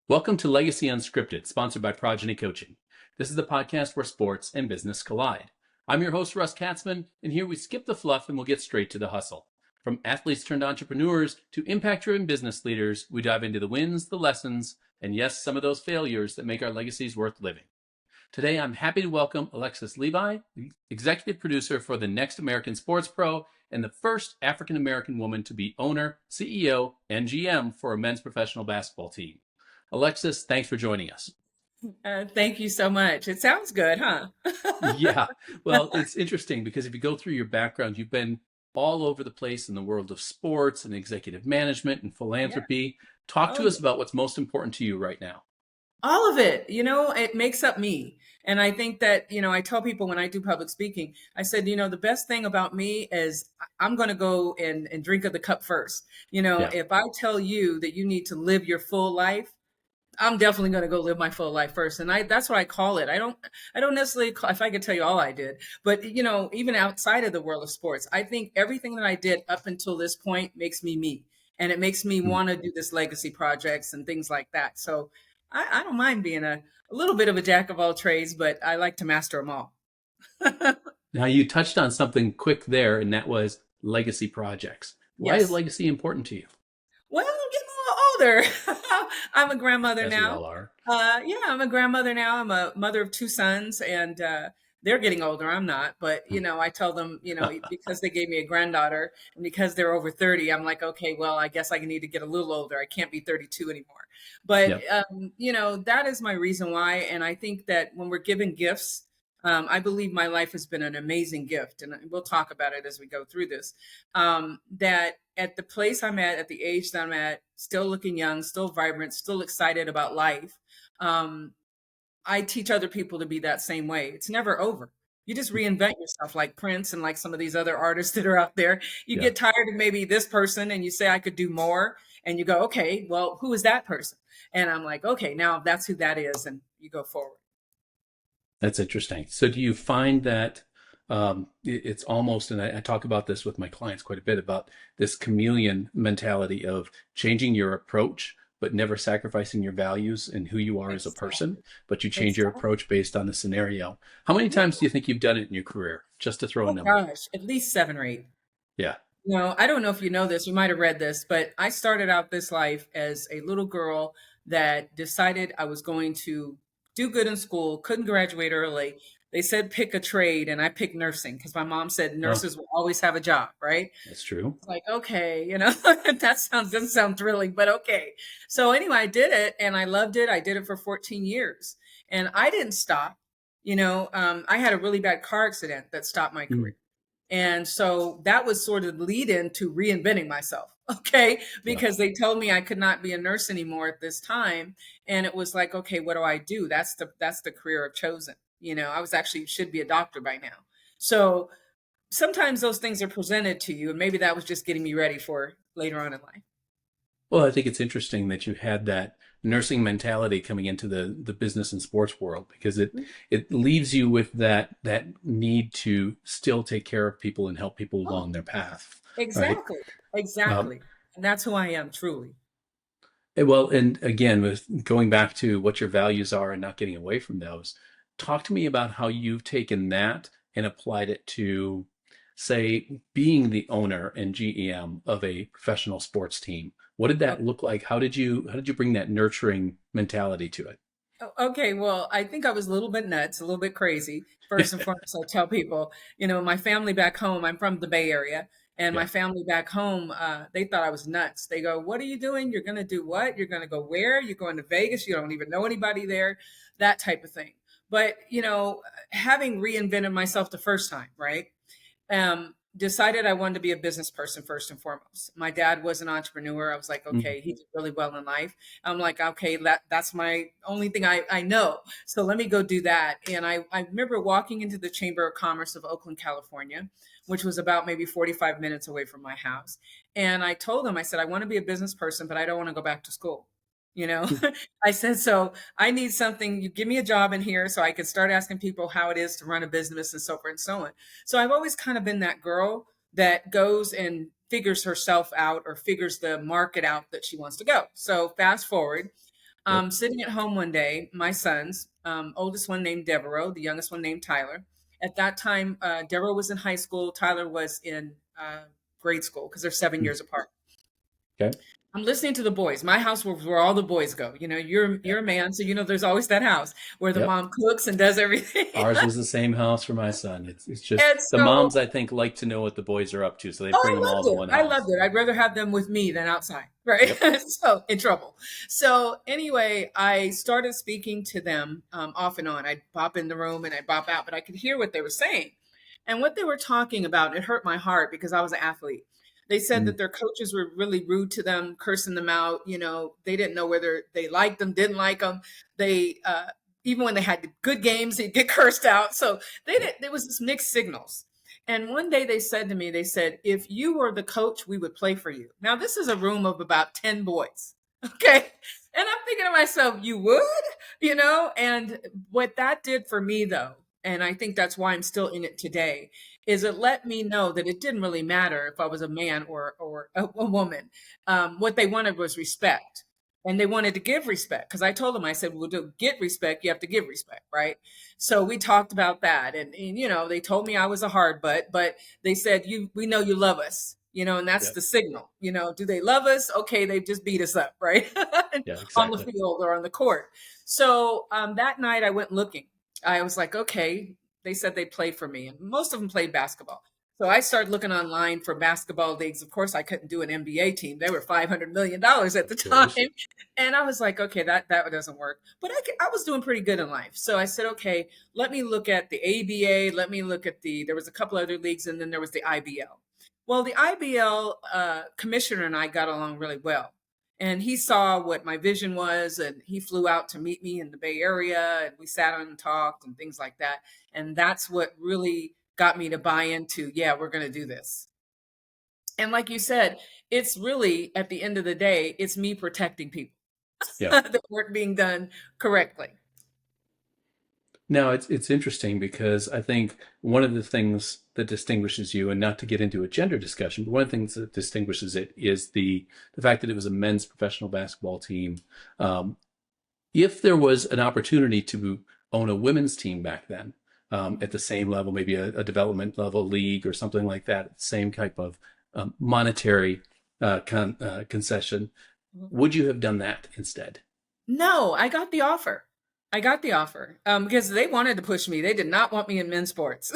Welcome to Legacy Unscripted, sponsored by Progeny Coaching. This is the podcast where sports and business collide. I'm your host, Russ Katzman, and here we skip the fluff and we'll get straight to the hustle. From athletes turned entrepreneurs to impact-driven business leaders, we dive into the wins, the lessons, and yes, some of those failures that make our legacies worth living. Today, I'm happy to welcome Alexis Levi, executive producer for the Next American Sports Pro and the first African-American woman to be owner, CEO, and GM for a men's professional basketball team. Alexis, thanks for joining us. Thank you so much. It sounds good, huh? Yeah. Well, it's interesting because if you go through your background, you've been all over the place in the world of sports and executive management and philanthropy. Yeah. Talk to us about what's most important to you right now. All of it. It makes up me. And I think that, I tell people when I do public speaking, I said, the best thing about me is I'm going to go and drink of the cup first. If I tell you that you need to live your full life, I'm definitely going to go live my full life first. And that's what I call it. I don't necessarily if I could tell you all I did, but even outside of the world of sports, I think everything that I did up until this point makes me me. And it makes me want to do this legacy projects and things like that. So I don't mind being a little bit of a jack of all trades, but I like to master them all. Now you touched on something quick there, and that was legacy projects. Why is legacy important to you? Well, I'm getting a little older. I'm a grandmother now. We all are. I'm a grandmother now. I'm a mother of two sons, and they're getting older. I'm not, but I tell them, because they gave me a granddaughter, and because they're over 30, I'm like, okay, well, I guess I need to get a little older. I can't be 32 anymore. But that is my reason why. And I think that when we're given gifts, I believe my life has been an amazing gift, and we'll talk about it as we go through this. That at the place I'm at the age that I'm at, still looking young, still vibrant, still excited about life, I teach other people to be that same way. It's never over. You just reinvent yourself like Prince and like some of these other artists that are out there. You get tired of maybe this person and you say, I could do more. And you go, okay, well, who is that person? And I'm like, okay, now that's who that is. And you go forward. That's interesting. So do you find that it's almost, and I talk about this with my clients quite a bit, about this chameleon mentality of changing your approach, but never sacrificing your values and who you are as a person, but you change your approach based on the scenario. How many times do you think you've done it in your career? Just to throw a number. Gosh, at least 7 or 8. Yeah. I don't know if you know this, you might have read this, but I started out this life as a little girl that decided I was going to do good in school, couldn't graduate early. They said pick a trade, and I picked nursing because my mom said nurses will always have a job, right? That's true. It's like, okay, that doesn't sound thrilling, but okay. So anyway, I did it and I loved it. I did it for 14 years and I didn't stop. I had a really bad car accident that stopped my career. And so that was sort of the lead in to reinventing myself. Okay. Because they told me I could not be a nurse anymore at this time. And it was like, okay, what do I do? That's the career I've chosen. I was should be a doctor by now. So sometimes those things are presented to you. And maybe that was just getting me ready for later on in life. Well, I think it's interesting that you had that nursing mentality coming into the business and sports world, because it leaves you with that need to still take care of people and help people along their path. Exactly. Right? Exactly. And that's who I am, truly. Well, and again, with going back to what your values are and not getting away from those, talk to me about how you've taken that and applied it to, say, being the owner and GM of a professional sports team. What did that look like? How did you bring that nurturing mentality to it? Okay, well, I think I was a little bit nuts, a little bit crazy. First and foremost, I tell people, my family back home, I'm from the Bay Area, and my family back home, they thought I was nuts. They go, what are you doing? You're going to do what? You're going to go where? You're going to Vegas? You don't even know anybody there, that type of thing. But, having reinvented myself the first time, right? Decided I wanted to be a business person first and foremost. My dad was an entrepreneur. I was like, okay, he did really well in life. I'm like, okay, that's my only thing I know. So let me go do that. And I remember walking into the Chamber of Commerce of Oakland, California, which was about maybe 45 minutes away from my house. And I told them, I said, I want to be a business person, but I don't want to go back to school. You know, I said, so I need something. You give me a job in here so I can start asking people how it is to run a business and so forth and so on. So I've always kind of been that girl that goes and figures herself out or figures the market out that she wants to go. So fast forward, Yep. sitting at home one day, my sons, oldest one named Devereaux, the youngest one named Tyler. At that time, Devereaux was in high school. Tyler was in grade school because they're 7 years apart. Okay. I'm listening to the boys. My house was where all the boys go. You know, you're a man, so you know there's always that house where the Yep. mom cooks and does everything. Ours was the same house for my son. It's just And the so, moms, I think, like to know what the boys are up to, so they oh, bring I them all loved to it. one I loved house. it. I'd rather have them with me than outside, right? Yep. So in trouble. So anyway, I started speaking to them off and on. I'd pop in the room and I'd pop out, but I could hear what they were saying. And what they were talking about, it hurt my heart because I was an athlete. They said Mm. that their coaches were really rude to them, cursing them out. You know, they didn't know whether they liked them, didn't like them. They, even when they had good games, they'd get cursed out. So there was this mixed signals. And one day they said to me, they said, if you were the coach, we would play for you. Now, this is a room of about 10 boys. Okay. And I'm thinking to myself, you would, you know? And what that did for me, though, and I think that's why I'm still in it today, is it let me know that it didn't really matter if I was a man or a woman. What they wanted was respect. And they wanted to give respect because I told them, I said, well, to get respect, you have to give respect, right? So we talked about that. And, you know, they told me I was a hard butt, but they said, we know you love us, you know, and that's Yep. the signal. You know, do they love us? Okay, they just beat us up, right? Yeah, On the exactly. field or on the court. So that night I went looking. I was like, okay, they said they played for me, and most of them played basketball. So I started looking online for basketball leagues. Of course, I couldn't do an NBA team. They were $500 million at the Of course. time. And I was like, okay, that doesn't work. But I was doing pretty good in life. So I said, okay, let me look at the ABA. Let me look at there was a couple other leagues, and then there was the IBL. Well, the IBL commissioner and I got along really well. And he saw what my vision was, and he flew out to meet me in the Bay Area, and we sat on and talked and things like that. And that's what really got me to buy into, yeah, we're going to do this. And like you said, it's really, at the end of the day, it's me protecting people Yeah. that weren't being done correctly. Now it's interesting because I think one of the things that distinguishes you, and not to get into a gender discussion, but one of the things that distinguishes it is the fact that it was a men's professional basketball team. Um, if there was an opportunity to own a women's team back then, at the same level, maybe a development level league or something like that, same type of monetary concession, would you have done that instead? No, I got the offer. I got the offer because they wanted to push me. They did not want me in men's sports.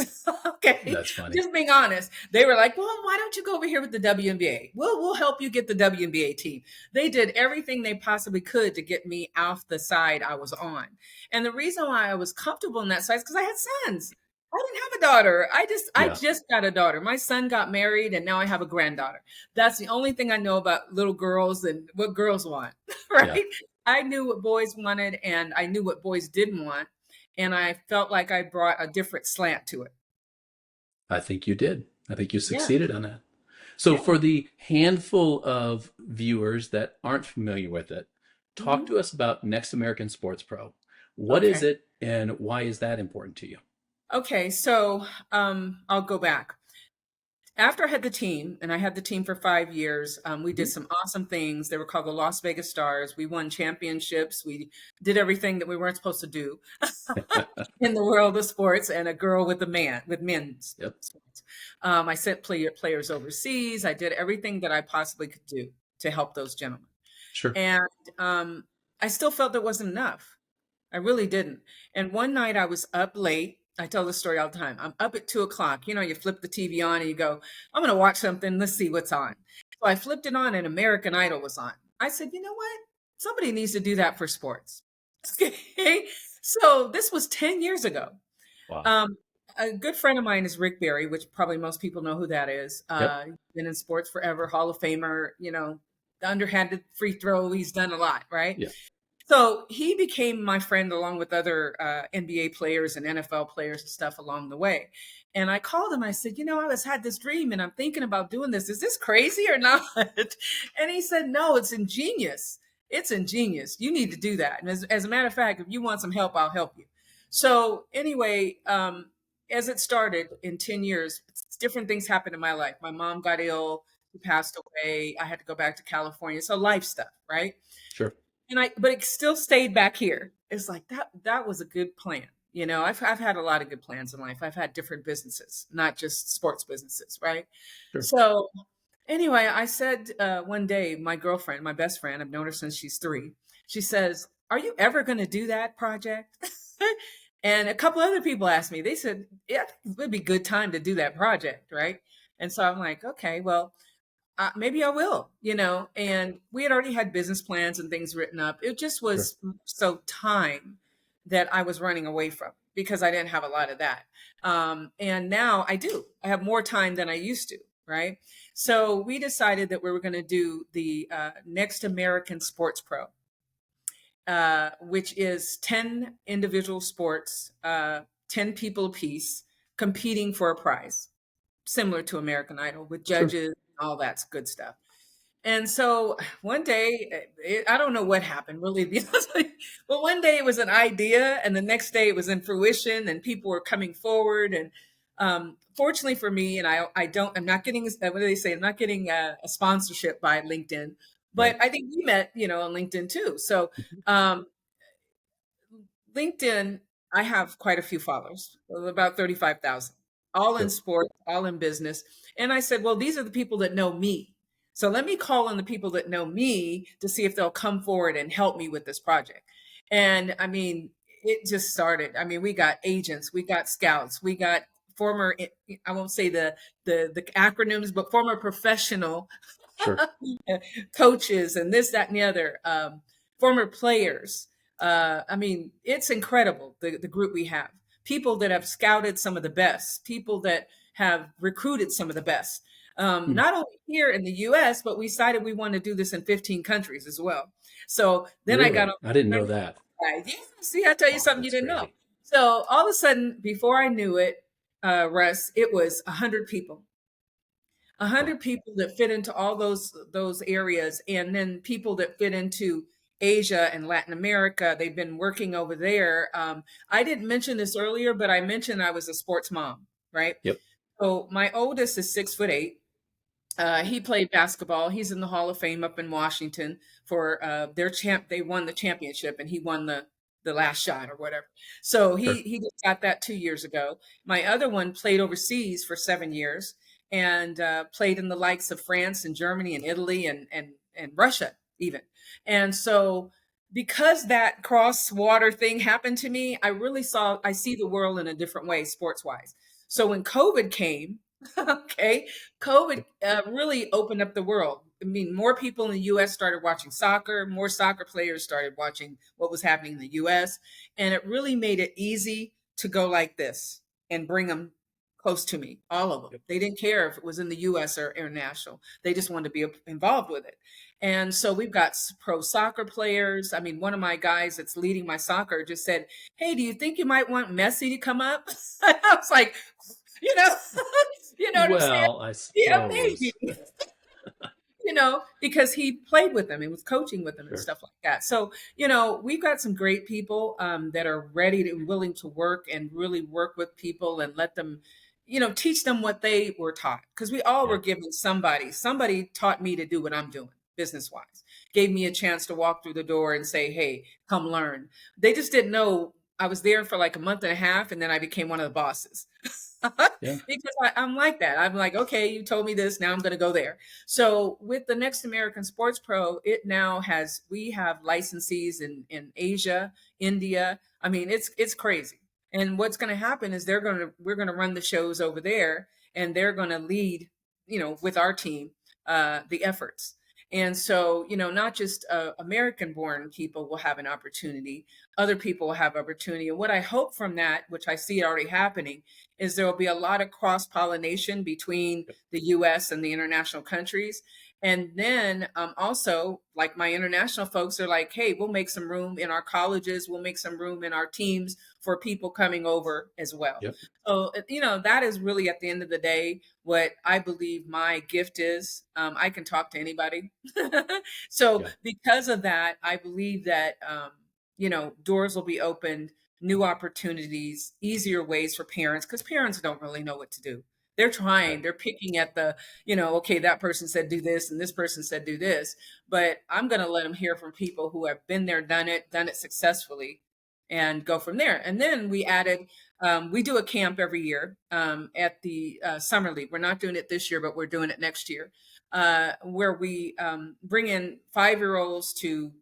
Okay, That's funny. just being honest. They were like, "Well, why don't you go over here with the WNBA? We'll help you get the WNBA team." They did everything they possibly could to get me off the side I was on. And the reason why I was comfortable in that side is because I had sons. I didn't have a daughter. I Yeah. just got a daughter. My son got married, and now I have a granddaughter. That's the only thing I know about little girls and what girls want, Yeah. right? I knew what boys wanted and I knew what boys didn't want. And I felt like I brought a different slant to it. I think you did. I think you Yeah. succeeded on that. So, Yeah. for the handful of viewers that aren't familiar with it, talk Hmm. to us about Next American Sports Pro. What is Okay. it, and why is that important to you? Okay. So I'll go back. After I had the team, and I had the team for 5 years, we did Mhm. some awesome things. They were called the Las Vegas Stars. We won championships. We did everything that we weren't supposed to do in the world of sports, and a girl with a man, with men's Yep. sports. I sent players overseas. I did everything that I possibly could do to help those gentlemen. Sure. And um, I still felt there wasn't enough. I really didn't. And one night I was up late. I tell this story all the time. I'm up at 2 o'clock. You know, you flip the TV on and you go, I'm going to watch something. Let's see what's on. So I flipped it on and American Idol was on. I said, you know what? Somebody needs to do that for sports. Okay. So this was 10 years ago. Wow. Um, a good friend of mine is Rick Barry, which probably most people know who that is. Yep. He's been in sports forever, Hall of Famer, you know, the underhanded free throw. He's done a lot, right? Yeah. So he became my friend along with other NBA players and NFL players and stuff along the way. And I called him. I said, you know, I was had this dream and I'm thinking about doing this. Is this crazy or not? And he said, no, it's ingenious. It's ingenious. You need to do that. And as a matter of fact, if you want some help, I'll help you. So anyway, as it started in 10 years, different things happened in my life. My mom got ill, she passed away. I had to go back to California. So life stuff, right? Sure. But it still stayed back here. It's like that was a good plan. I've had a lot of good plans in life. I've had different businesses, not just sports businesses, right? Sure. So anyway, I said one day, my girlfriend, my best friend, I've known her since she's 3. She says, "Are you ever going to do that project?" And a couple other people asked me. They said, "Yeah, it would be a good time to do that project, right?" And so I'm like, "Okay, well, maybe I will." And we had already had business plans and things written up. It just Sure. was so time that I was running away from because I didn't have a lot of that. And now I do. I have more time than I used to, right? So we decided that we were going to do the Next American Sports Pro, which is 10 individual sports, 10 people apiece, competing for a prize, similar to American Idol, with Sure. judges, all that good stuff. And so one day, I don't know what happened, really, to be honest with you, but one day it was an idea, and the next day it was in fruition, and people were coming forward. And fortunately for me, and I'm not getting, what do they say? I'm not getting a sponsorship by LinkedIn, but Right. I think we met, on LinkedIn too. So Mhm. um, LinkedIn, I have quite a few followers, about 35,000, all in Sure. sports, all in business. And I said, well, these are the people that know me. So let me call on the people that know me to see if they'll come forward and help me with this project. And I mean, it just started. I mean, we got agents, we got scouts, we got former, I won't say the acronyms, but former professional Sure. coaches and this, that, and the other, former players. I mean, it's incredible, the group we have. People that have scouted some of the best, people that have recruited some of the best, Hmm. not only here in the US, but we decided we want to do this in 15 countries as well. So then I got Really? on. I didn't know that. Yeah, see, I tell you Oh, something you that's didn't know. crazy. So all of a sudden, before I knew it, Russ, it was 100 people. a Wow. hundred people that fit into all those areas, and then people that fit into Asia and Latin America. They've been working over there. I didn't mention this earlier, but I mentioned I was a sports mom, right? Yep. So my oldest is 6'8". He played basketball. He's in the Hall of Fame up in Washington for their champ. They won the championship, and he won the last shot or whatever. So Sure. he just got that 2 years ago. My other one played overseas for 7 years and played in the likes of France and Germany and Italy and Russia even. And so because that cross water thing happened to me, I see the world in a different way sports wise. So when COVID came, okay, COVID really opened up the world. I mean, more people in the US started watching soccer, more soccer players started watching what was happening in the US. And it really made it easy to go like this and bring them close to me, all of them. Yep. They didn't care if it was in the US or international, they just wanted to be involved with it. And so we've got pro soccer players. I mean, one of my guys that's leading my soccer just said, "Hey, do you think you might want Messi to come up?" I was like, you know, you know what I'm saying? Well, I Yeah, maybe. suppose. Because he played with them and was coaching with them and Sure. stuff like that. So, we've got some great people that are ready and willing to work and really work with people and let them, teach them what they were taught. Because we all Yeah. were given somebody taught me to do what I'm doing business wise, gave me a chance to walk through the door and say, hey, come learn. They just didn't know I was there for like a month and a half, and then I became one of the bosses. Yeah. Because I'm like that. I'm like, okay, you told me this, now I'm going to go there. So with the Next American Sports Pro, we have licensees in Asia, India. I mean, it's crazy. And what's going to happen is we're going to run the shows over there, and they're going to lead, with our team, the efforts. And so, not just American born people will have an opportunity, other people will have opportunity. And what I hope from that, which I see already happening, is there will be a lot of cross pollination between Yep. the US and the international countries. And then also, like my international folks are like, hey, we'll make some room in our colleges, we'll make some room in our teams for people coming over as well. Yep. So, that is really at the end of the day what I believe my gift is. I can talk to anybody. So, Yeah. because of that, I believe that, doors will be opened, new opportunities, easier ways for parents, because parents don't really know what to do. They're trying, Right. they're picking at the, okay, that person said do this and this person said do this. But I'm going to let them hear from people who have been there, done it successfully, and go from there. And then we added, we do a camp every year at the Summer League. We're not doing it this year, but we're doing it next year, where we bring in 5-year-olds to,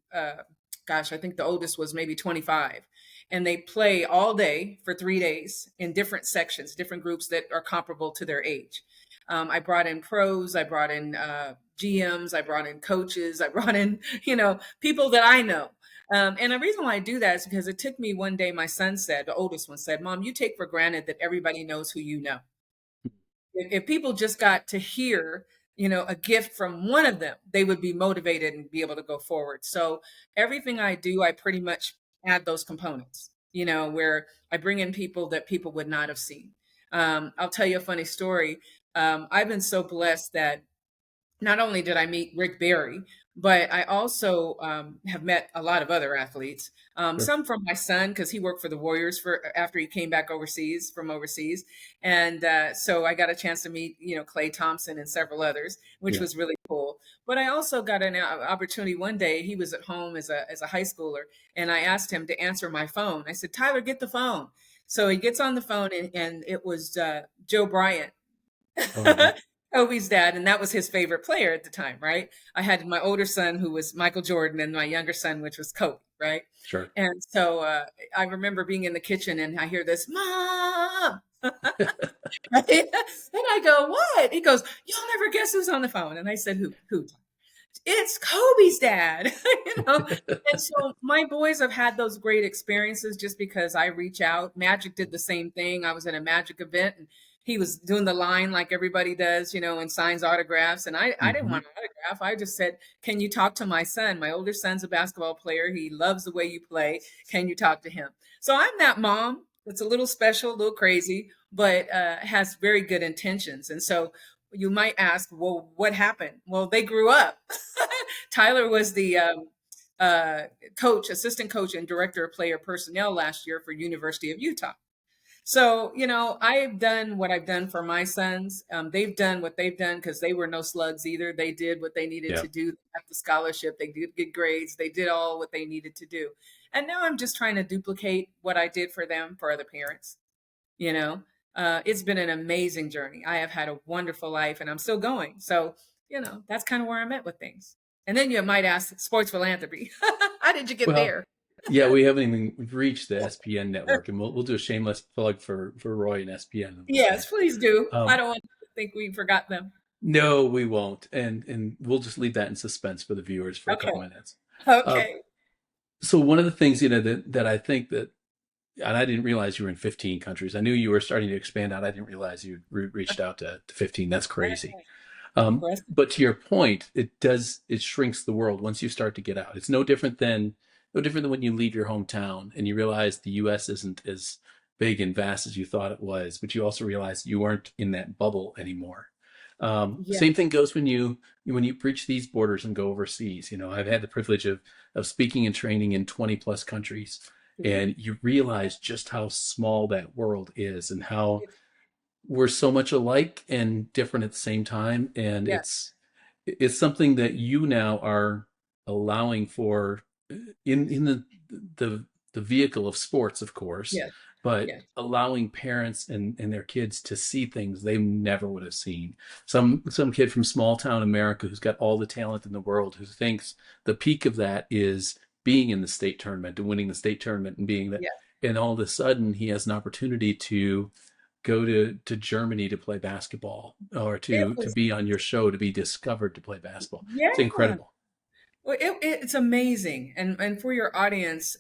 gosh, I think the oldest was maybe 25. And they play all day for 3 days in different sections, different groups that are comparable to their age. I brought in pros, I brought in GMs, I brought in coaches, I brought in, people that I know. And the reason why I do that is because it took me one day, my son said, the oldest one said, Mom, you take for granted that everybody knows who you know. If people just got to hear, a gift from one of them, they would be motivated and be able to go forward. So everything I do, I pretty much add those components, where I bring in people that people would not have seen. I'll tell you a funny story. I've been so blessed that not only did I meet Rick Barry, but I also have met a lot of other athletes. Sure. Some from my son, because he worked for the Warriors after he came back from overseas, and so I got a chance to meet Klay Thompson and several others, which Yeah. was really cool. But I also got an opportunity one day. He was at home as a high schooler, and I asked him to answer my phone. I said, Tyler, get the phone. So he gets on the phone, and it was Joe Bryant. Oh, yeah. Kobe's dad, and that was his favorite player at the time, right? I had my older son, who was Michael Jordan, and my younger son, which was Kobe, right? Sure. And so I remember being in the kitchen, and I hear this, Mom! Right? And I go, what? He goes, you'll never guess who's on the phone. And I said, who? It's Kobe's dad. And so my boys have had those great experiences just because I reach out. Magic did the same thing. I was at a Magic event, and he was doing the line like everybody does, and signs autographs. And I didn't Hmm. want an autograph. I just said, can you talk to my son? My older son's a basketball player. He loves the way you play. Can you talk to him? So I'm that mom that's a little special, a little crazy, but has very good intentions. And so you might ask, well, what happened? Well, they grew up. Tyler was the assistant coach and director of player personnel last year for University of Utah. So, I've done what I've done for my sons. They've done what they've done because they were no slugs either. They did what they needed Yeah. to do. They got the scholarship. They did good grades. They did all what they needed to do. And now I'm just trying to duplicate what I did for them for other parents. It's been an amazing journey. I have had a wonderful life, and I'm still going. So, that's kind of where I'm at with things. And then you might ask, sports philanthropy. How did you get Well, there? yeah, we haven't even reached the SPN network, and we'll do a shameless plug for Roy and SPN in a Yes, second. please do. I Um, don't want to think we forgot them. no, we won't, and we'll just leave that in suspense for the viewers for a Okay. couple minutes. Uh, Okay. so one of the things that I think that, and I didn't realize you were in 15 countries. I knew you were starting to expand out. I didn't realize you reached out to 15. That's crazy. Impressive. But to your point, it shrinks the world once you start to get out. It's no different than when you leave your hometown and you realize the US isn't as big and vast as you thought it was, but you also realize you weren't in that bubble anymore. Yeah. Same thing goes when you breach these borders and go overseas. I've had the privilege of speaking and training in 20 plus countries, and you realize just how small that world is and how we're so much alike and different at the same time. And Yeah. it's something that you now are allowing for in the the vehicle of sports, of course, Yeah. but Yeah. allowing parents and their kids to see things they never would have seen. Some kid from small town America who's got all the talent in the world, who thinks the peak of that is being in the state tournament and winning the state tournament and being that, Yeah. and all of a sudden he has an opportunity to go to Germany to play basketball, or It to was, be on your show, to be discovered to play basketball. It's yeah. incredible. Well, it's amazing. And for your audience,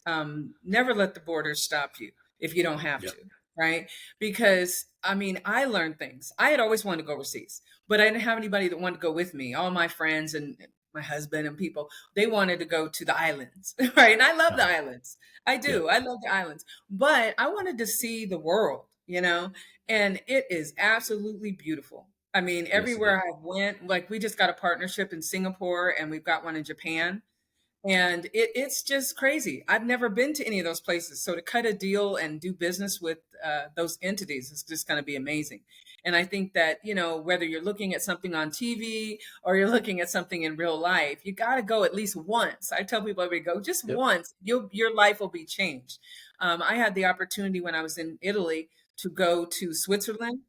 never let the borders stop you if you don't have Yeah. to. right? Because I mean, I learned things. I had always wanted to go overseas, but I didn't have anybody that wanted to go with me. All my friends and my husband and people, they wanted to go to the islands, right? And I love the Uh, islands. I yeah, do. I love the islands, but I wanted to see the world, and it is absolutely beautiful. I mean, yes, it everywhere is. I went, like we just got a partnership in Singapore and we've got one in Japan. And it's just crazy. I've never been to any of those places. So to cut a deal and do business with those entities is just going to be amazing. And I think that, whether you're looking at something on TV or you're looking at something in real life, you got to go at least once. I tell people every go just Yep. once, your life will be changed. I had the opportunity when I was in Italy to go to Switzerland,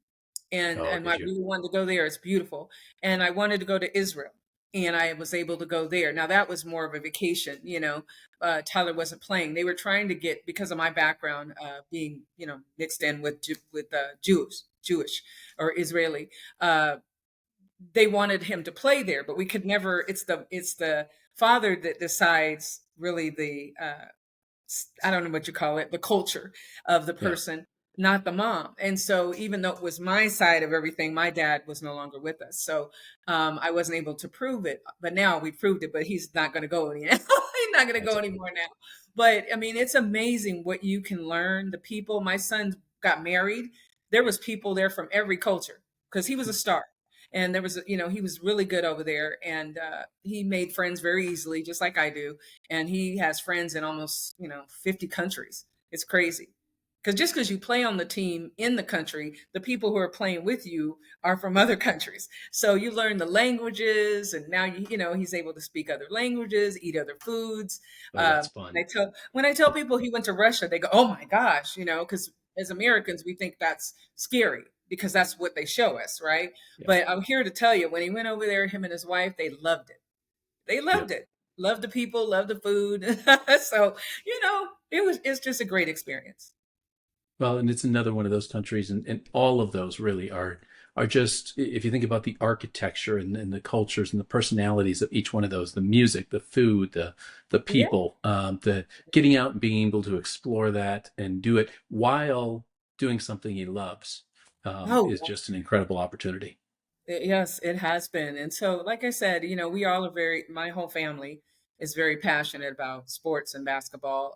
and Oh, I did you? really wanted to go there. It's beautiful. And I wanted to go to Israel, and I was able to go there. Now that was more of a vacation, Tyler wasn't playing. They were trying to get, because of my background, being, mixed in with Jewish or Israeli. They wanted him to play there, but we could never. It's the father that decides really the I don't know what you call it, the culture of the Yeah, person, not the mom. And so, even though it was my side of everything, my dad was no longer with us. So, I wasn't able to prove it. But now we proved it, but he's not going to go anymore. He's not going to that's go funny. anymore now. But I mean, it's amazing what you can learn. The people, my son got married. There was people there from every culture because he was a star. And there was, he was really good over there, and he made friends very easily, just like I do, and he has friends in almost 50 countries. It's crazy, because just because you play on the team in the country, the people who are playing with you are from other countries, so you learn the languages, and now he's able to speak other languages, eat other foods. Oh, that's fun. When I tell people he went to Russia, they go, oh my gosh, because as Americans we think that's scary because that's what they show us, right? Yeah, But I'm here to tell you, when he went over there, him and his wife, they loved it. They yep. loved it. Loved the people, loved the food. So, it's just a great experience. Well, and it's another one of those countries, and all of those really are just, if you think about the architecture and the cultures and the personalities of each one of those, the music, the food, the Yeah. people, the getting out and being able to explore that and do it while doing something he loves, is Oh, just an incredible opportunity. yes, it has been. And so, like I said, we all are my whole family is very passionate about sports and basketball.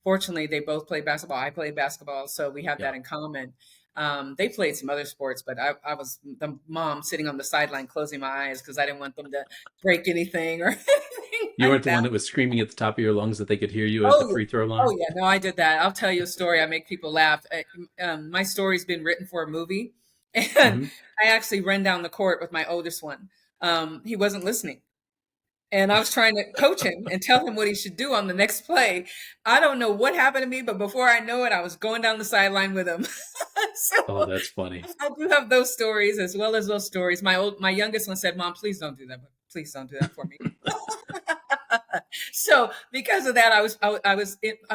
Fortunately, they both play basketball. I played basketball, so we have that Yeah. in common. They played some other sports, but I was the mom sitting on the sideline closing my eyes because I didn't want them to break anything or anything You like weren't the one that. that was screaming at the top of your lungs that they could hear you at the Oh, yeah. free throw Oh, line. yeah. No, I did that. I'll tell you a story. I make people laugh. My story's been written for a movie, and Hmm. I actually ran down the court with my oldest one. He wasn't listening. And I was trying to coach him and tell him what he should do on the next play. I don't know what happened to me, but before I know it, I was going down the sideline with him. Oh, So that's funny. I do have those stories as well as those stories. My youngest one said, "Mom, please don't do that. Please don't do that for me." So because of that, I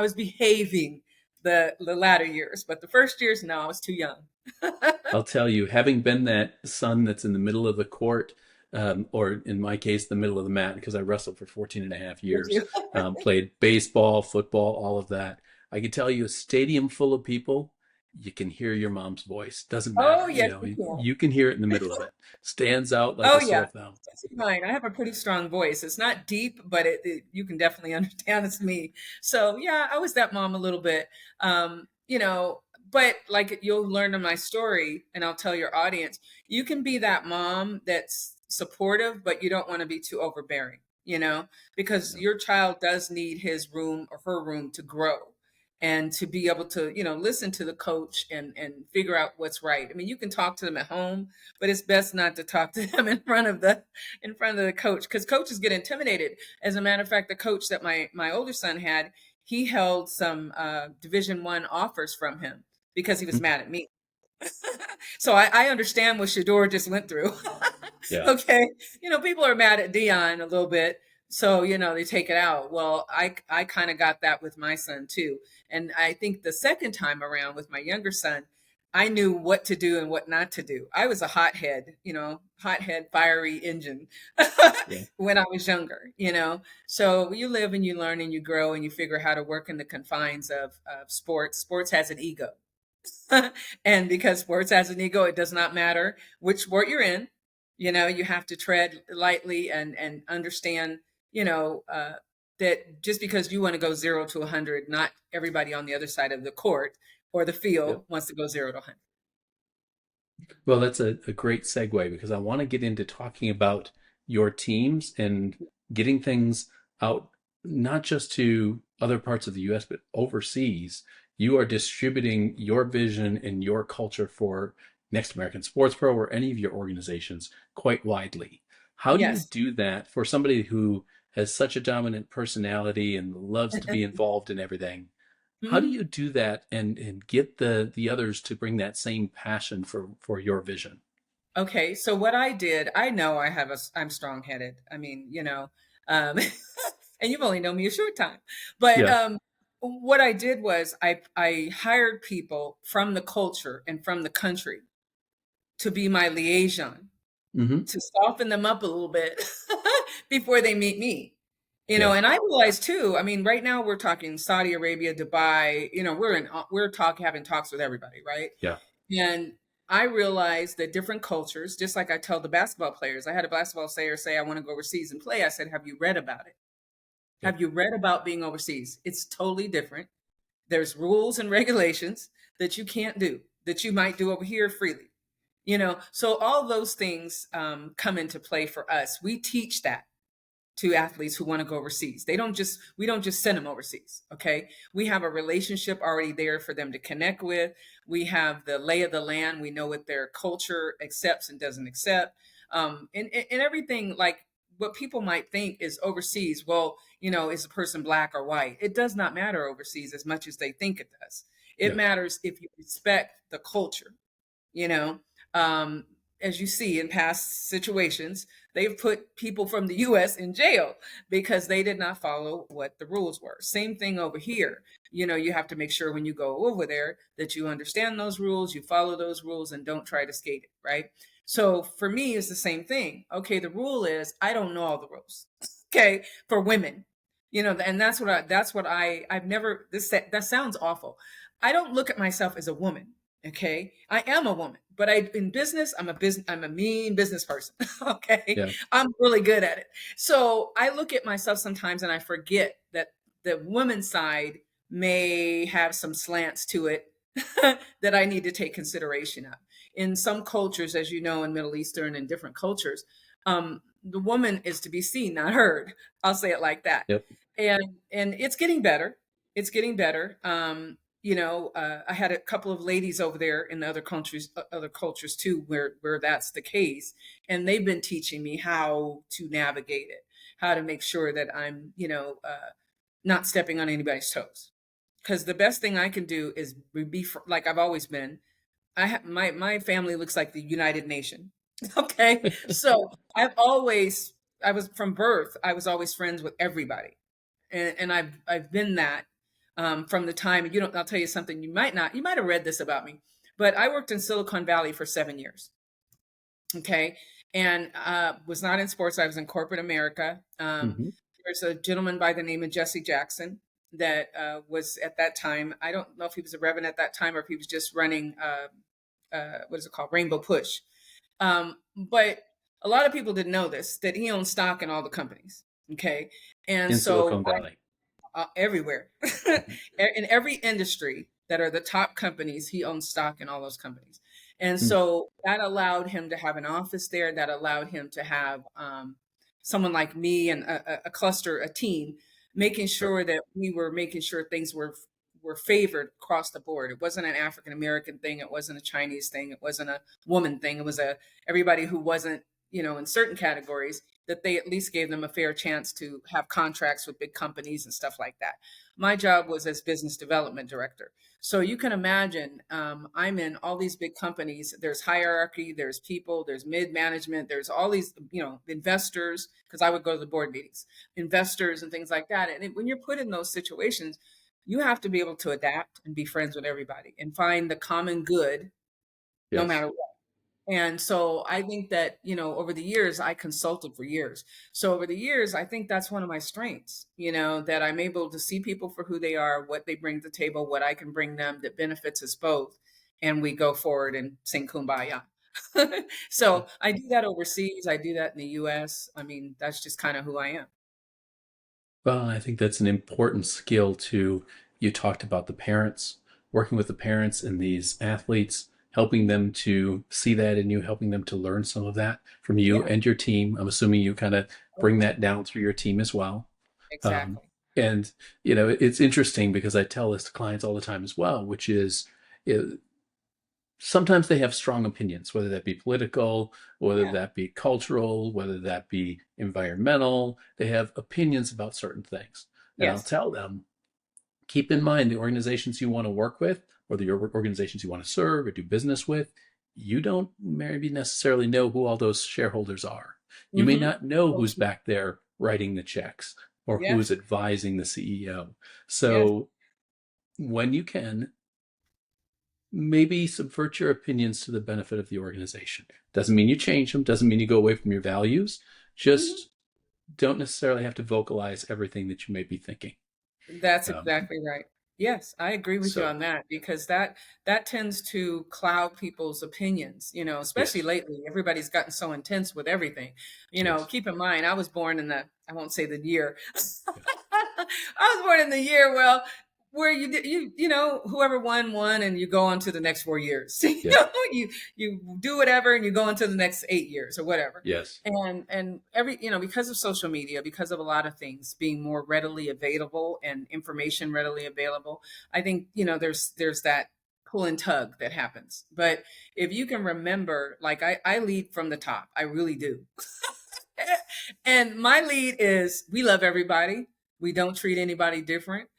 was behaving the latter years, but the first years, no, I was too young. I'll tell you, having been that son that's in the middle of the court, or in my case, the middle of the mat, because I wrestled for 14 and a half Did years, you? played baseball, football, all of that. I can tell you, a stadium full of people, you can hear your mom's voice. Doesn't Oh, matter. yes, you can. You can hear it in the middle of it. Stands out like Oh a yeah, sore thumb. that's mine. I have a pretty strong voice. It's not deep, but you can definitely understand it's me. So yeah, I was that mom a little bit. But like you'll learn in my story, and I'll tell your audience, you can be that mom that's supportive, but you don't want to be too overbearing. Because Yeah. your child does need his room or her room to grow. And to be able to, listen to the coach and figure out what's right. I mean, you can talk to them at home, but it's best not to talk to them in front of the coach, because coaches get intimidated. As a matter of fact, the coach that my older son had, he held some Division 1 offers from him because he was Mm. mad at me. So I understand what Shador just went through. Yeah. Okay. People are mad at Dion a little bit. So, they take it out. Well, I kind of got that with my son too. And I think the second time around with my younger son, I knew what to do and what not to do. I was a hothead, fiery engine Yeah. when I was younger. So you live and you learn and you grow and you figure how to work in the confines of sports. Sports has an ego. And because sports has an ego, it does not matter which sport you're in. You have to tread lightly and understand, that just because you want to go 0 to 100, not everybody on the other side of the court or the Yep. field wants to go 0 to 100. Well, that's a great segue because I want to get into talking about your teams and getting things out, not just to other parts of the US, but overseas. You are distributing your vision and your culture for Next American Sports Pro or any of your organizations quite widely. How do you Yes. do that for somebody who has such a dominant personality and loves to be involved in everything? How do Mhm. you do that and get the others to bring that same passion for your vision? Okay, so what I did, I know I'm strong-headed. I mean, um, and you've only known me a short time, but Yeah. what I did was I hired people from the culture and from the country to be my liaison, Hmm. to soften them up a little bit before they meet me. Yeah. And I realize too, I mean, right now we're talking Saudi Arabia, Dubai, having talks with everybody, right? Yeah. And I realized that different cultures, just like I tell the basketball players, I had a basketball player say, I want to go overseas and play. I said, have you read about it? Yeah. Have you read about being overseas? It's totally different. There's rules and regulations that you can't do, that you might do over here freely. So all those things come into play for us. We teach that to athletes who want to go overseas. We don't just send them overseas. Okay. We have a relationship already there for them to connect with. We have the lay of the land. We know what their culture accepts and doesn't accept. And everything, like what people might think is overseas. Well, is a person black or white? It does not matter overseas as much as they think it does. It Yeah. matters if you respect the culture, you know. Um, as you see in past situations, they've put people from the US in jail because they did not follow what the rules were. Same thing over here. You have to make sure when you go over there that you understand those rules, you follow those rules, and don't try to skate it, right? So for me, it's the same thing. Okay, the rule is I don't know all the rules. Okay, for women, and I've never, that sounds awful. I don't look at myself as a woman. Okay, I am a woman, but in business, I'm a mean business person. Okay, Yeah. I'm really good at it. So I look at myself sometimes and I forget that the woman's side may have some slants to it that I need to take consideration of. In some cultures, as you know, in Middle Eastern and different cultures, the woman is to be seen, not heard. I'll say it like that. Yep. And it's getting better. It's getting better. I had a couple of ladies over there in other cultures too, where that's the case, and they've been teaching me how to navigate it, how to make sure that I'm, not stepping on anybody's toes. Because the best thing I can do is like I've always been. My family looks like the United Nation. Okay, so I was from birth. I was always friends with everybody, and I've been that from the time. I'll tell you something. You might have read this about me, but I worked in Silicon Valley for 7 years. Okay, and was not in sports. I was in corporate America. Hmm. There's a gentleman by the name of Jesse Jackson that was at that time. I don't know if he was a reverend at that time or if he was just running. What is it called? Rainbow Push. But a lot of people didn't know this, that he owns stock in all the companies. Okay. And In so Silicon Valley. everywhere, Mhm. in every industry that are the top companies, he owns stock in all those companies. And Mm. so that allowed him to have an office there, that allowed him to have someone like me and a cluster, a team, making Sure. sure that we were making sure things were favored across the board. It wasn't an African American thing. It wasn't a Chinese thing. It wasn't a woman thing. It was everybody who wasn't, in certain categories, that they at least gave them a fair chance to have contracts with big companies and stuff like that. My job was as business development director. So you can imagine, I'm in all these big companies. There's hierarchy, there's people, there's mid management, there's all these, investors, because I would go to the board meetings, investors and things like that. And when you're put in those situations, you have to be able to adapt and be friends with everybody and find the common good no Yes. matter what. And so I think that, over the years, I consulted for years. So over the years, I think that's one of my strengths, that I'm able to see people for who they are, what they bring to the table, what I can bring them that benefits us both. and we go forward and sing Kumbaya. So I do that overseas. I do that in the US. I mean, that's just kind of who I am. Well, I think that's an important skill to, you talked about the parents, working with the parents and these athletes, helping them to see that in you, helping them to learn some of that from you Yeah. and your team. I'm assuming you kind of Oh, bring that down through your team as well. Um, exactly. and, it's interesting because I tell this to clients all the time as well, which is, sometimes they have strong opinions, whether that be political, whether Yeah. that be cultural, whether that be environmental. They have opinions about certain things. And I'll Yes. tell them, keep in mind the organizations you want to work with, or the organizations you want to serve or do business with, you don't maybe necessarily know who all those shareholders are. You may Mm-hmm. not know So who's true. back there writing the checks or Yeah. who's advising the CEO. Yes. So when you can, maybe subvert your opinions to the benefit of the organization. Doesn't mean you change them, doesn't mean you go away from your values. Mhm. Just don't necessarily have to vocalize everything that you may be thinking. That's Um, exactly right. Yes, I agree with you so, on that because that tends to cloud people's opinions, especially yes, lately. Everybody's gotten so intense with everything. yes, Keep in mind, I was born in I won't say the year. I was born in the year, well, where you did whoever won and you go on to the next 4 years. yeah, You do whatever and you go into the next 8 years or whatever. yes, And every because of social media, because of a lot of things being more readily available and information readily available, I think there's that pull and tug that happens. But if you can remember, like I lead from the top, I really do. And my lead is, we love everybody, we don't treat anybody different.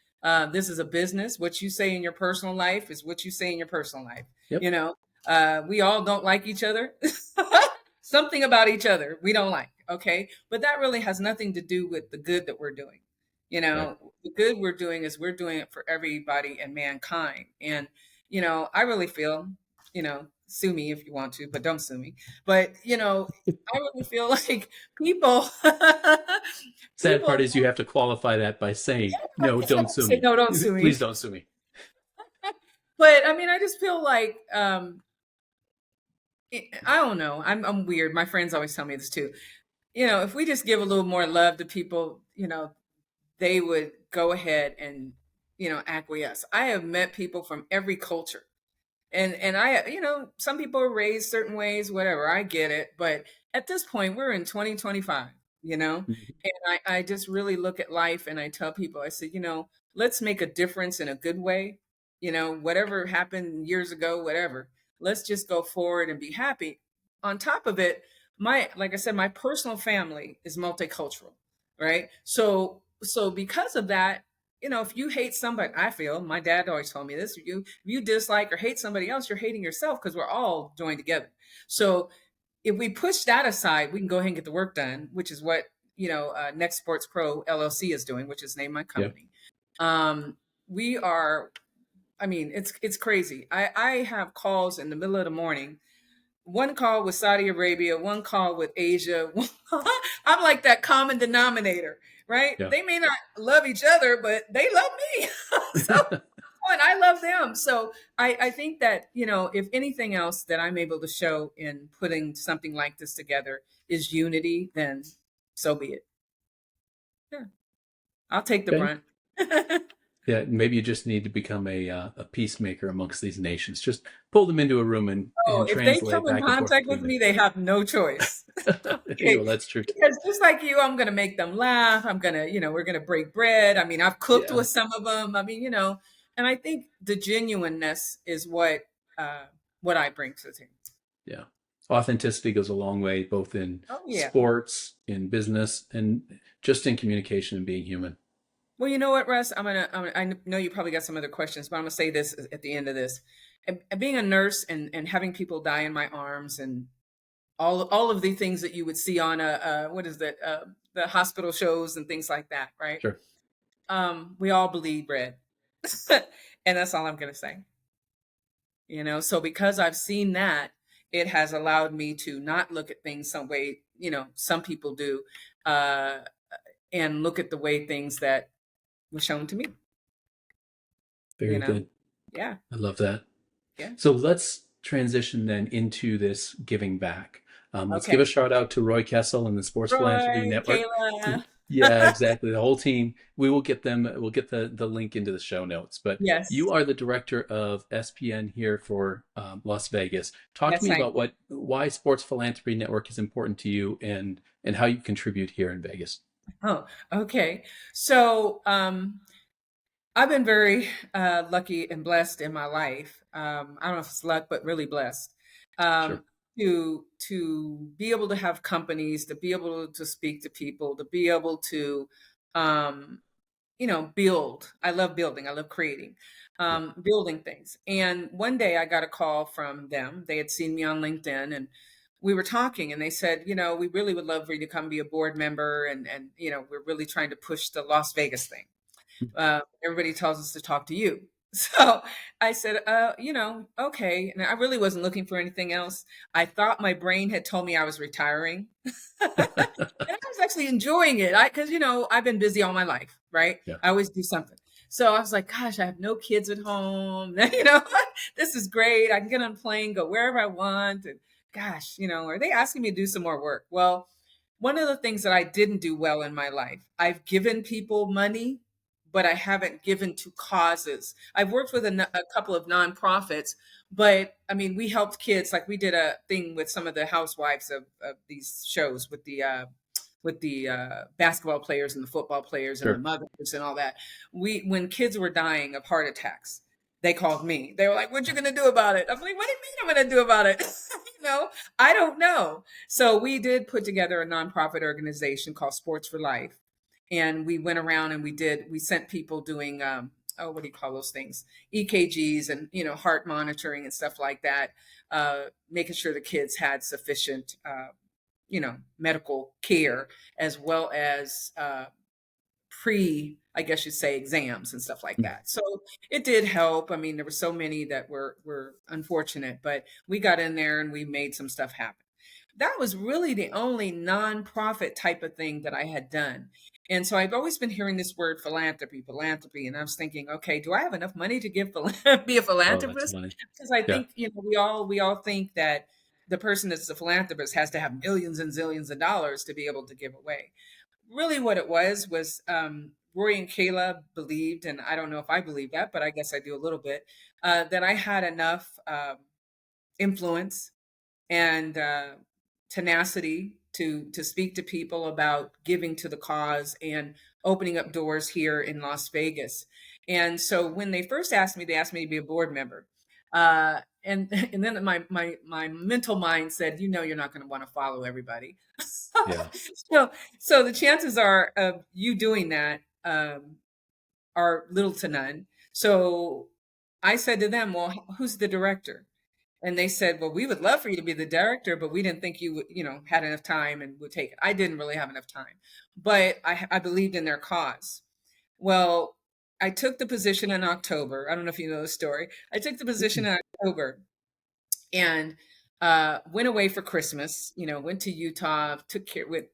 This is a business. What you say in your personal life is what you say in your personal life. yep, you know we all don't like each other. Something about each other we don't like, okay, but that really has nothing to do with the good that we're doing. right. The good we're doing is we're doing it for everybody and mankind. And I really feel, sue me if you want to, but don't sue me. But I really feel like people Sad part people is you have to qualify that by saying, no, so don't sue say me. no, don't sue me. Please don't sue me. But I mean, I just feel like I don't know. I'm weird. My friends always tell me this too. If we just give a little more love to people, they would go ahead and acquiesce. I have met people from every culture. And I, some people are raised certain ways, whatever. I get it. But at this point, we're in 2025, Mhm. and I just really look at life and I tell people, I said, let's make a difference in a good way. Whatever happened years ago, whatever, let's just go forward and be happy. On top of it, like I said, my personal family is multicultural, right? So because of that, if you hate somebody, I feel my dad always told me this: if you dislike or hate somebody else, you're hating yourself because we're all joined together. So if we push that aside, we can go ahead and get the work done, which is what Next Sports Pro LLC is doing, which is named my Yeah. company. We are. I mean, it's crazy. I have calls in the middle of the morning, one call with Saudi Arabia, one call with Asia. I'm like that common denominator, right? Yeah. They may not love each other, but they love me. So, and I love them. So I think that, if anything else that I'm able to show in putting something like this together is unity, then so be it. Yeah, I'll take the Okay. brunt. Yeah, maybe you just need to become a peacemaker amongst these nations. Just pull them into a room and Oh, if they translate come in back and forth contact with between them. me, they have no choice. Okay. Well, that's true. Because just like you, I'm gonna make them laugh. I'm gonna, we're gonna break bread. I mean, I've cooked Yeah, with some of them. I mean, and I think the genuineness is uh what I bring to the table. yeah. Authenticity goes a long way, both in Oh yeah. sports, in business, and just in communication and being human. Well, you know what, Russ? I know you probably got some other questions, but I'm gonna say this at the end of this. And being a nurse and having people die in my arms and all of the things that you would see on what is that, the hospital shows and things like that, right? Sure. We all bleed red. And that's all I'm going to say. So because I've seen that, it has allowed me to not look at things some way, some people do, uh, and look at the way things that were shown to me, you Very know? good. Yeah. I love that. Yeah. So let's transition then into this giving back. Let's give Okay. a shout out to Roy Kessel and the Sports Philanthropy Roy, Network. Kayla. Yeah, exactly. The whole team. We will get them. We'll get the link into the show notes. But you Yes. are the director of SPN here for Las Vegas. Talk to Yes, me I about why Sports Philanthropy Network is important to you and how you contribute here in Vegas. Oh, okay. So, I've been very lucky and blessed in my life. I don't know if it's luck, but really blessed Sure. um, to be able to have companies, to be able to speak to people, to be able to, um, build. I love building. I love creating, Yeah. building things. And one day I got a call from them. They had seen me on LinkedIn, and we were talking, and they said, we really would love for you to come be a board member, and we're really trying to push the Las Vegas thing. Everybody tells us to talk to you. So I said, okay. And I really wasn't looking for anything else. I thought my brain had told me I was retiring. And I was actually enjoying it. Because, I've been busy all my life, right? Yeah. I always do something. So I was like, gosh, I have no kids at home. This is great. I can get on a plane, go wherever I want. And gosh, are they asking me to do some more work? Well, one of the things that I didn't do well in my life, I've given people money, but I haven't given to causes. I've worked with a couple of nonprofits, but I mean, we helped kids. Like we did a thing with some of the housewives of these shows with the basketball players and the football players and the Sure. mothers and all that. When kids were dying of heart attacks, they called me. They were like, "What you gonna do about it?" I'm like, "What do you mean I'm gonna do about it?" I don't know. So we did put together a nonprofit organization called Sports for Life, and we went around and we sent people doing what do you call those things, EKGs and heart monitoring and stuff like that, making sure the kids had sufficient medical care, as well as I guess you'd say, exams and stuff like that. So it did help. I mean, there were so many that were unfortunate, but we got in there and we made some stuff happen. That was really the only nonprofit type of thing that I had done. And so I've always been hearing this word philanthropy, and I was thinking, okay, do I have enough money to be a Oh, that's philanthropist? funny. Because I Yeah. think we all think that the person that's a philanthropist has to have millions and zillions of dollars to be able to give away. Really, what it was Roy and Kayla believed, and I don't know if I believe that, but I guess I do a little bit, that I had enough influence and tenacity to speak to people about giving to the cause and opening up doors here in Las Vegas. And so when they first asked me, they asked me to be a board member. And and then my mental mind said, you're not going to want to follow everybody. Yeah. So the chances are of you doing that are little to none. So I said to them, well, who's the director? And they said, well, we would love for you to be the director, but we didn't think you would, had enough time and would take it. I didn't really have enough time, but I believed in their cause. Well, I took the position in October. I don't know if you know the story. I took the position in October and went away for Christmas, went to Utah,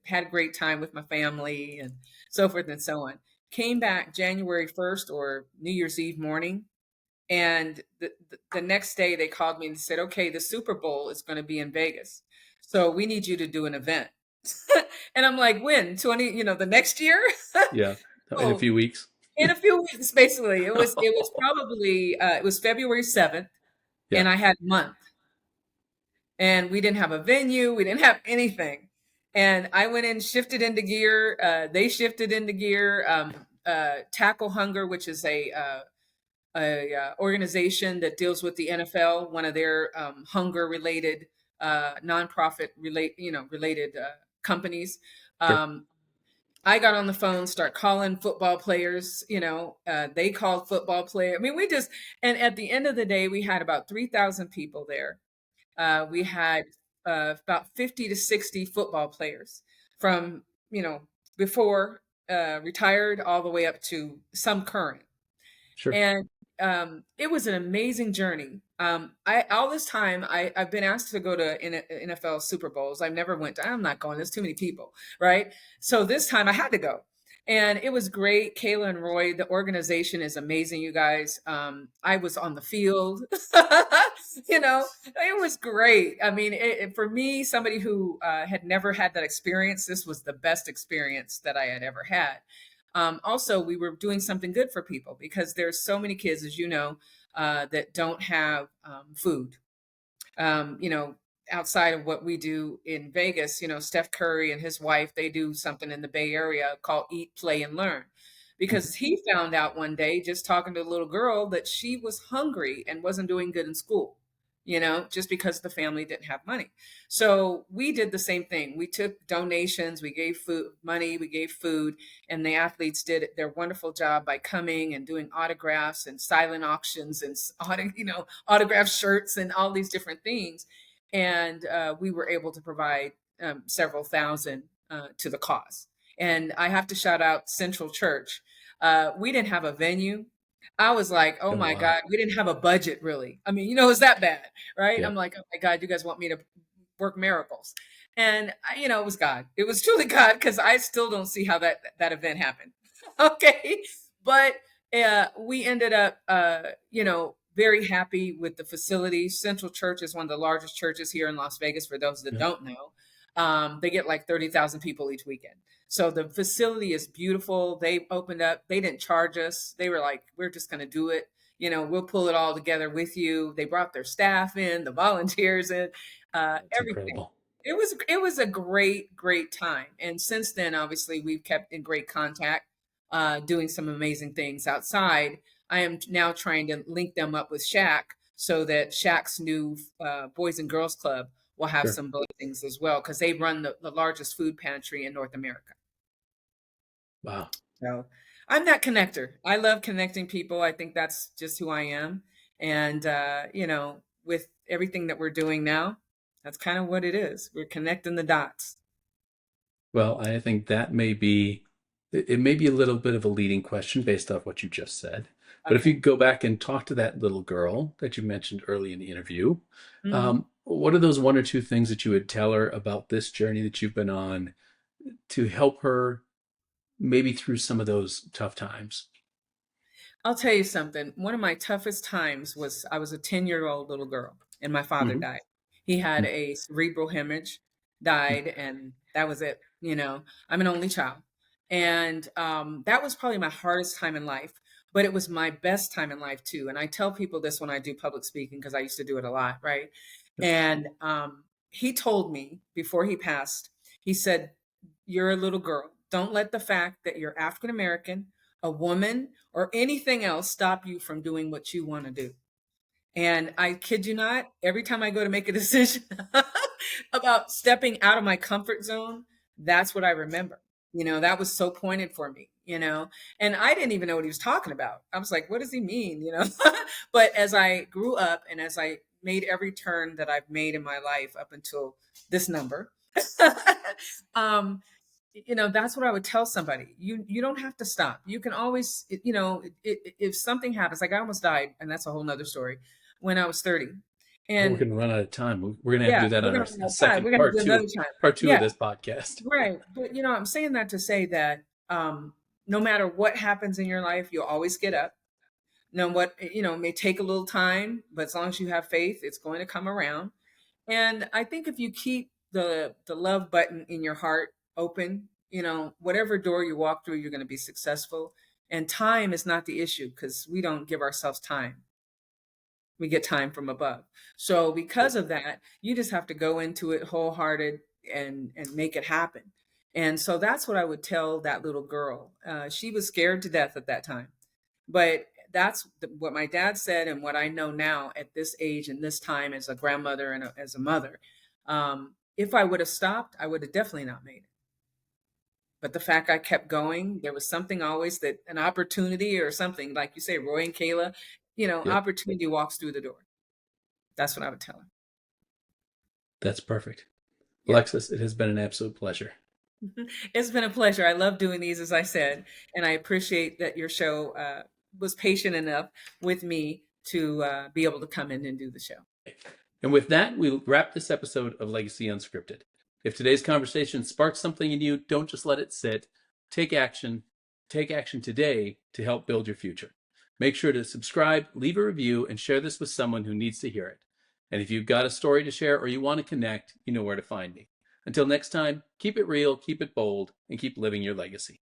had a great time with my family and so forth and so on. Came back January 1st or New Year's Eve morning, and the next day they called me and said, okay, the Super Bowl is going to be in Vegas. So we need you to do an event. And I'm like, when? 20, the next year? Yeah. In a Oh, few weeks. in a few weeks, basically. It was probably it was February 7th, Yeah. and I had a month. And we didn't have a venue, we didn't have anything. And I went in, shifted into gear. They shifted into gear. Tackle Hunger, which is a organization that deals with the NFL, one of their hunger related nonprofit related companies. Sure. Um, I got on the phone, start calling football players. They called football players. I mean, and at the end of the day, we had about 3,000 people there. We had about 50 to 60 football players from, before retired all the way up to some current. Sure. And it was an amazing journey. All this time I've been asked to go to NFL Super Bowls. I've never went. I'm not going. There's too many people, right? So this time I had to go, And it was great. Kayla and Roy, the organization is amazing, you guys. I was on the field. It was great. I mean, for me, somebody who had never had that experience, this was the best experience that I had ever had. Also, we were doing something good for people because there's so many kids, as you know, that don't have food. Um, you know, Outside of what we do in Vegas, Steph Curry and his wife, they do something in the Bay Area called Eat, Play, and Learn. Because he found out one day, just talking to a little girl, that she was hungry and wasn't doing good in school, just because the family didn't have money. So we did the same thing. We took donations, we gave food, money, we gave food, and the athletes did their wonderful job by coming and doing autographs and silent auctions and autograph shirts and all these different things. And we were able to provide several thousand to the cause. And I have to shout out Central Church. We didn't have a venue. I was like, oh my God, we didn't have a budget really. I mean, it was that bad, right? Yeah. I'm like, oh my God, you guys want me to work miracles. And, it was God. It was truly God, because I still don't see how that event happened. Okay. But we ended up, very happy with the facility. Central Church is one of the largest churches here in Las Vegas, for those that don't know. They get like 30,000 people each weekend. So the facility is beautiful. They opened up, they didn't charge us. They were like, we're just going to do it. We'll pull it all together with you. They brought their staff in, the volunteers in, everything. Incredible. It was a great time. And since then, obviously, we've kept in great contact, doing some amazing things outside. I am now trying to link them up with Shaq so that Shaq's new Boys and Girls Club will have some blessings as well, because they run the largest food pantry in North America. Wow. So I'm that connector. I love connecting people. I think that's just who I am. And, with everything that we're doing now, that's kind of what it is. We're connecting the dots. Well, I think that may be a little bit of a leading question based off what you just said. But if you go back and talk to that little girl that you mentioned early in the interview, what are those one or two things that you would tell her about this journey that you've been on to help her maybe through some of those tough times? I'll tell you something. One of my toughest times was I was a 10-year-old little girl and my father died. He had a cerebral hemorrhage, died, and that was it. I'm an only child. And that was probably my hardest time in life, but it was my best time in life too. And I tell people this when I do public speaking, because I used to do it a lot, right? And he told me before he passed, he said, you're a little girl. Don't let the fact that you're African American, a woman, or anything else stop you from doing what you want to do. And I kid you not, every time I go to make a decision about stepping out of my comfort zone, that's what I remember. That was so pointed for me, and I didn't even know what he was talking about. I was like, what does he mean? But as I grew up and as I made every turn that I've made in my life up until this number, that's what I would tell somebody. You don't have to stop. You can always, if something happens, like I almost died, and that's a whole nother story, when I was 30. And we're going to run out of time. We're going to have to do that on our second part two of this podcast. Right. But, I'm saying that to say that no matter what happens in your life, you'll always get up. It may take a little time, but as long as you have faith, it's going to come around. And I think if you keep the love button in your heart open, whatever door you walk through, you're going to be successful. And time is not the issue, because we don't give ourselves time. We get time from above. So because of that, you just have to go into it wholehearted and make it happen. And so that's what I would tell that little girl. She was scared to death at that time. But that's what my dad said, and what I know now at this age and this time as a grandmother and as a mother. If I would have stopped, I would have definitely not made it. But the fact I kept going, there was something always, that an opportunity or something, like you say, Roy and Kayla, opportunity walks through the door. That's what I would tell her. That's perfect. Yeah. Alexis, it has been an absolute pleasure. It's been a pleasure. I love doing these, as I said, and I appreciate that your show was patient enough with me to be able to come in and do the show. And with that, we'll wrap this episode of Legacy Unscripted. If today's conversation sparks something in you, don't just let it sit. Take action Take action today to help build your future. Make sure to subscribe, leave a review, and share this with someone who needs to hear it. And if you've got a story to share or you want to connect, you know where to find me. Until next time, keep it real, keep it bold, and keep living your legacy.